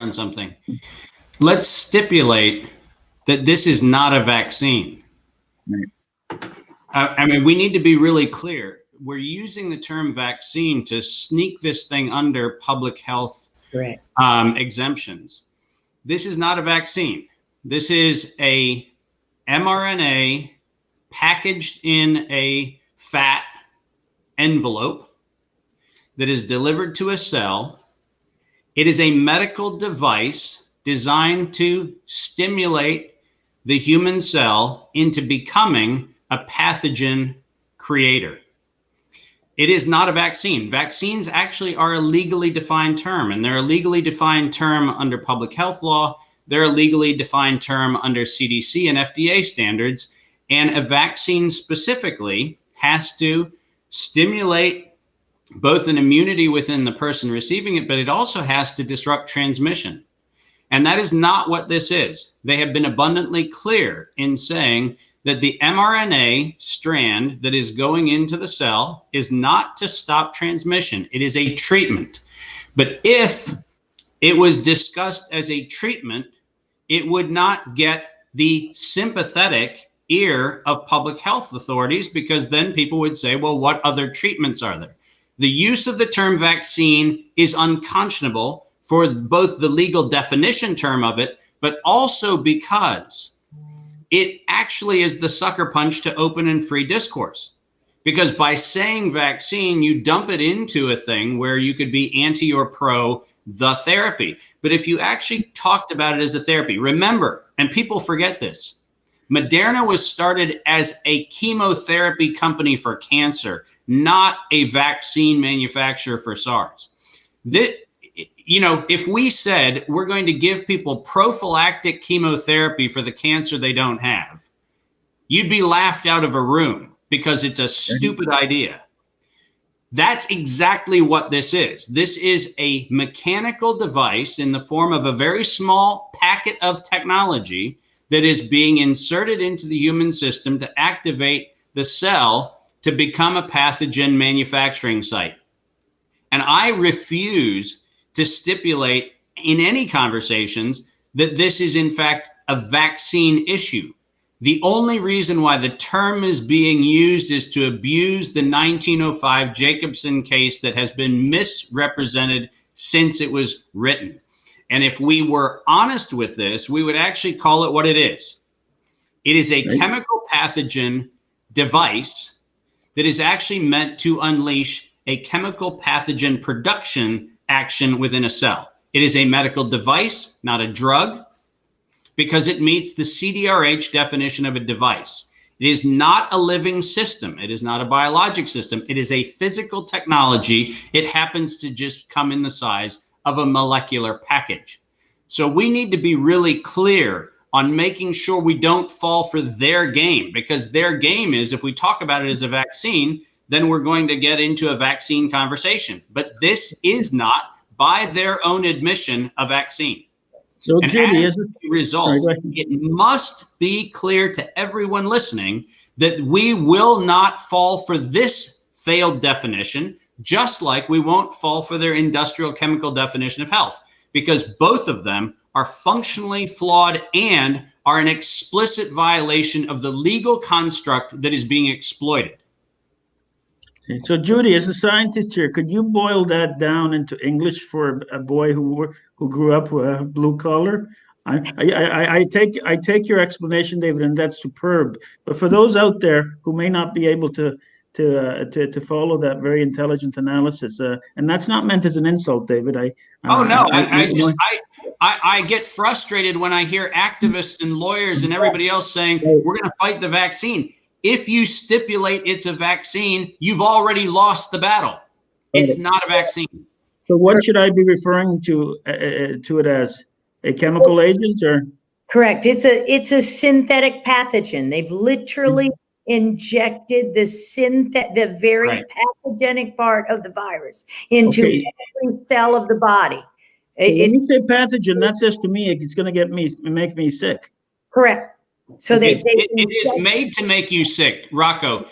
on something. Let's stipulate that this is not a vaccine. Right. I mean, we need to be really clear. We're using the term vaccine to sneak this thing under public health exemptions. This is not a vaccine. This is a mRNA packaged in a fat envelope that is delivered to a cell. It is a medical device designed to stimulate the human cell into becoming a pathogen creator. It is not a vaccine. Vaccines actually are a legally defined term, and they're a legally defined term under public health law. They're a legally defined term under CDC and FDA standards. And a vaccine specifically has to stimulate both an immunity within the person receiving it, but it also has to disrupt transmission. And that is not what this is. They have been abundantly clear in saying that the mRNA strand that is going into the cell is not to stop transmission. It is a treatment. But if it was discussed as a treatment, it would not get the sympathetic ear of public health authorities, because then people would say, well, what other treatments are there? The use of the term vaccine is unconscionable for both the legal definition term of it, but also because it actually is the sucker punch to open and free discourse. Because by saying vaccine, you dump it into a thing where you could be anti or pro the therapy. But if you actually talked about it as a therapy, remember, and people forget this, Moderna was started as a chemotherapy company for cancer, not a vaccine manufacturer for SARS. If we said we're going to give people prophylactic chemotherapy for the cancer they don't have, you'd be laughed out of a room because it's a stupid idea. That's exactly what this is. This is a mechanical device in the form of a very small packet of technology that is being inserted into the human system to activate the cell to become a pathogen manufacturing site. And I refuse to stipulate in any conversations that this is in fact a vaccine issue. The only reason why the term is being used is to abuse the 1905 Jacobson case that has been misrepresented since it was written. And if we were honest with this, we would actually call it what it is. It is a chemical pathogen device that is actually meant to unleash a chemical pathogen production action within a cell. It is a medical device, not a drug, because it meets the CDRH definition of a device. It is not a living system. It is not a biologic system. It is a physical technology. It happens to just come in the size of a molecular package. So we need to be really clear on making sure we don't fall for their game, because their game is, if we talk about it as a vaccine, then we're going to get into a vaccine conversation. But this is not, by their own admission, a vaccine. So, and Judy, as a result, it must be clear to everyone listening that we will not fall for this failed definition, just like we won't fall for their industrial chemical definition of health, because both of them are functionally flawed and are an explicit violation of the legal construct that is being exploited. So, Judy, as a scientist here, could you boil that down into English for a boy who grew up blue collar? I take your explanation, David, and that's superb. But for those out there who may not be able to follow that very intelligent analysis, and that's not meant as an insult, David. I get frustrated when I hear activists and lawyers and everybody else saying we're going to fight the vaccine. If you stipulate it's a vaccine, you've already lost the battle. It's not a vaccine. So what should I be referring to it as? A chemical agent, or? Correct. It's a synthetic pathogen. They've literally injected the very pathogenic part of the virus into every cell of the body. When you say pathogen, that says to me it's going to make me sick. Correct. So it is made to make you sick, Rocco.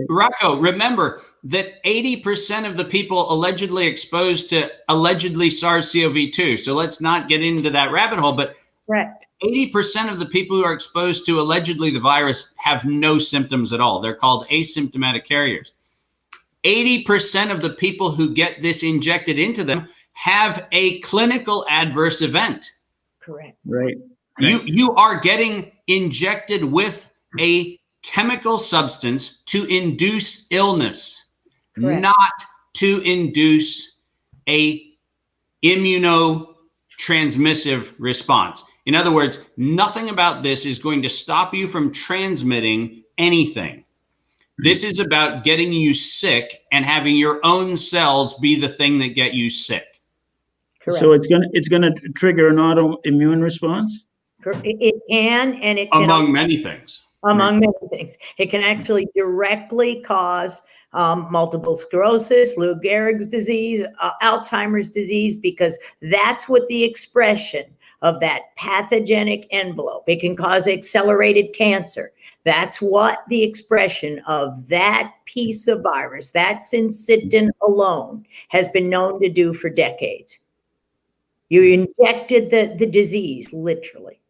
Rocco, remember that 80% of the people allegedly exposed to allegedly SARS-CoV-2. So let's not get into that rabbit hole, but 80% of the people who are exposed to allegedly the virus have no symptoms at all. They're called asymptomatic carriers. 80% of the people who get this injected into them have a clinical adverse event. Correct. Right. You are getting injected with a chemical substance to induce illness, not to induce a immunotransmissive response. In other words, nothing about this is going to stop you from transmitting anything. This is about getting you sick and having your own cells be the thing that get you sick. Correct. So it's gonna trigger an autoimmune response? It can, and it can. Among many things. Among many things. It can actually directly cause multiple sclerosis, Lou Gehrig's disease, Alzheimer's disease, because that's what the expression of that pathogenic envelope. It can cause accelerated cancer. That's what the expression of that piece of virus, that syncytin alone, has been known to do for decades. You injected the disease, literally.